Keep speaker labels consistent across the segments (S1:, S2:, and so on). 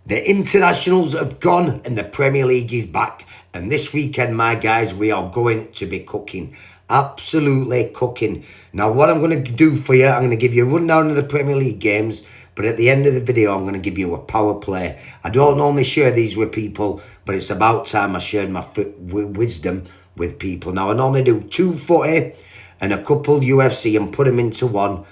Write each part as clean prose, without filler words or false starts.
S1: The internationals have gone and the Premier League is back. And this weekend, my guys, we are going to be cooking. Absolutely cooking. Now, what I'm going to do for you, I'm going to give you a rundown of the Premier League games. But at the end of the video, I'm going to give you a power play. I don't normally share these with people, but it's about time I shared my wisdom with people. Now, I normally do 2 footy and a couple UFC and put them into one.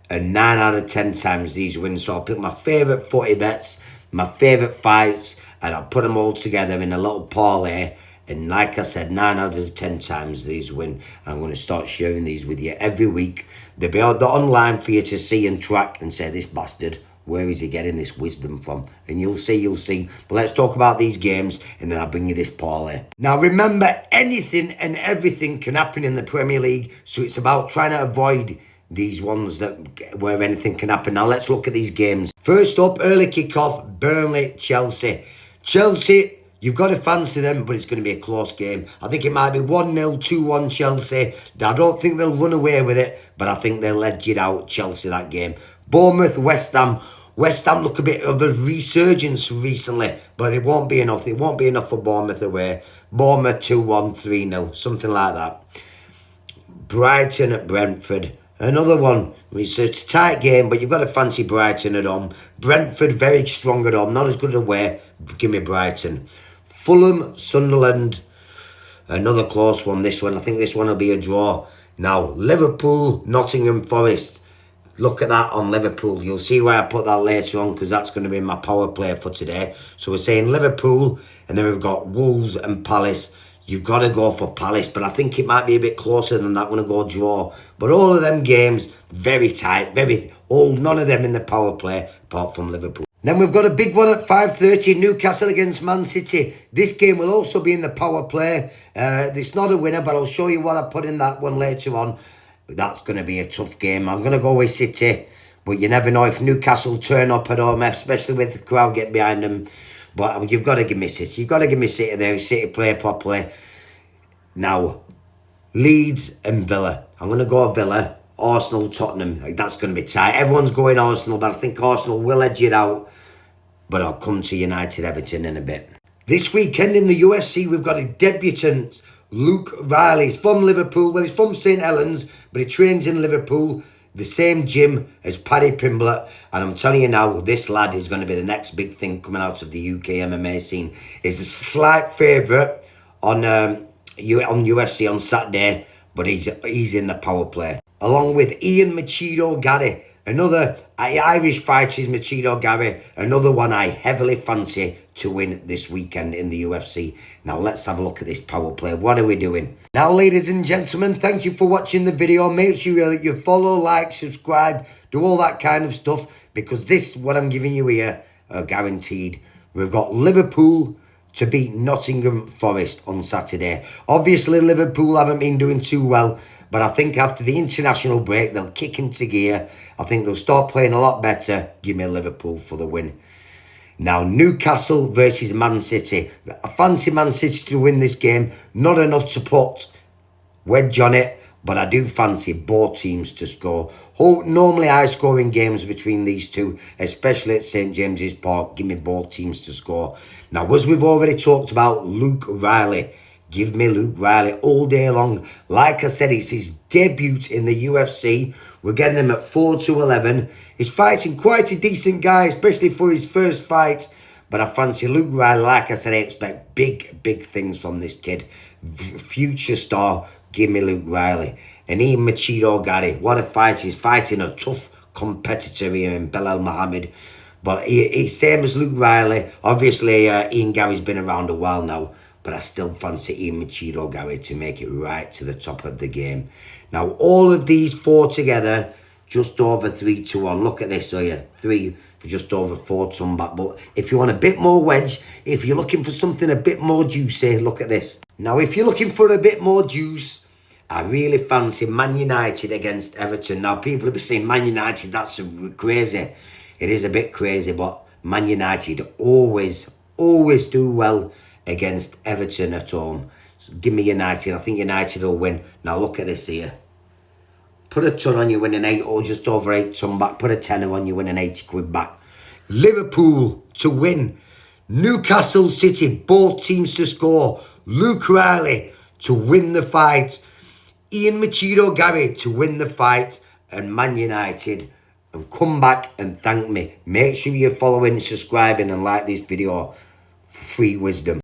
S1: And 9 out of 10 times these win. So I'll pick my favourite footy bets, my favourite fights, and I'll put them all together in a little parlay. And like I said, 9 out of 10 times these win. And I'm going to start sharing these with you every week. They'll be out online for you to see and track and say, this bastard, where is he getting this wisdom from? And you'll see. But let's talk about these games and then I'll bring you this parlay. Now remember, anything and everything can happen in the Premier League. So it's about trying to avoid these ones where anything can happen. Now let's look at these games. First up, early kickoff, Burnley, Chelsea. Chelsea, you've got to fancy them, but it's going to be a close game. I think it might be 1-0, 2-1 Chelsea. I don't think they'll run away with it, but I think they'll edge it out, Chelsea, that game. Bournemouth, West Ham. West Ham look a bit of a resurgence recently, but it won't be enough. It won't be enough for Bournemouth away. Bournemouth 2-1, 3-0, something like that. Brighton at Brentford. Another one. It's a tight game, but you've got to fancy Brighton at home. Brentford, very strong at home. Not as good away. Give me Brighton. Fulham, Sunderland. Another close one, this one. I think this one will be a draw. Now, Liverpool, Nottingham Forest. Look at that on Liverpool. You'll see why I put that later on, because that's going to be my power play for today. So we're saying Liverpool, and then we've got Wolves and Palace. You've got to go for Palace, but I think it might be a bit closer than that. I'm going to go draw. But all of them games, very tight, none of them in the power play, apart from Liverpool. Then we've got a big one at 5:30, Newcastle against Man City. This game will also be in the power play. It's not a winner, but I'll show you what I put in that one later on. That's going to be a tough game. I'm going to go with City, but you never know if Newcastle turn up at home, especially with the crowd get behind them. But you've got to give me City. You've got to give me City there. City play properly. Now, Leeds and Villa. I'm going to go Villa. Arsenal, Tottenham. That's going to be tight. Everyone's going Arsenal, but I think Arsenal will edge it out. But I'll come to United Everton in a bit. This weekend in the UFC, we've got a debutant, Luke Riley. He's from Liverpool. Well, he's from St Helens, but he trains in Liverpool. The same gym as Paddy Pimblett, and I'm telling you now, this lad is going to be the next big thing coming out of the UK MMA scene. He's a slight favourite on UFC on Saturday, but he's in the power play. Along with Ian Machado Gary, another Irish fighter is Machado Gary, another one I heavily fancy to win this weekend in the UFC. Now let's have a look at this power play. What are we doing? Now, ladies and gentlemen, thank you for watching the video. Make sure you follow, like, subscribe, do all that kind of stuff, because this, what I'm giving you here, are guaranteed. We've got Liverpool to beat Nottingham Forest on Saturday. Obviously, Liverpool haven't been doing too well, but I think after the international break, they'll kick into gear. I think they'll start playing a lot better. Give me Liverpool for the win. Now, Newcastle versus Man City. I fancy Man City to win this game. Not enough to put wedge on it, but I do fancy both teams to score. Normally high-scoring games between these two, especially at St James's Park. Give me both teams to score. Now, as we've already talked about, Luke Riley. Give me Luke Riley all day long. Like I said, it's his debut in the UFC. We're getting him at 4-11. He's fighting quite a decent guy, especially for his first fight. But I fancy Luke Riley. Like I said, I expect big things from this kid. Future star. Give me Luke Riley. And Ian Machado Gary. What a fight. He's fighting a tough competitor here in Belal Muhammad. But he's same as Luke Riley. Obviously, Ian Gary's been around a while now. But I still fancy Ian Machado Gary to make it right to the top of the game. Now, all of these four together, just over 3-1. Look at this, so yeah, 3 for just over 4 ton back. But if you want a bit more wedge, if you're looking for something a bit more juicy, look at this. Now, if you're looking for a bit more juice, I really fancy Man United against Everton. Now, people will be saying Man United, that's crazy. It is a bit crazy, but Man United always do well against Everton at home. So give me United. I think United will win. Now look at this here. Put a ton on, you win an 8 or just over 8 ton back. Put a tenner on, you win an 80 quid back. Liverpool to win. Newcastle City, both teams to score. Luke Riley to win the fight. Ian Machado Gary to win the fight. And Man United. And come back and thank me. Make sure you're following, subscribing and like this video for free wisdom.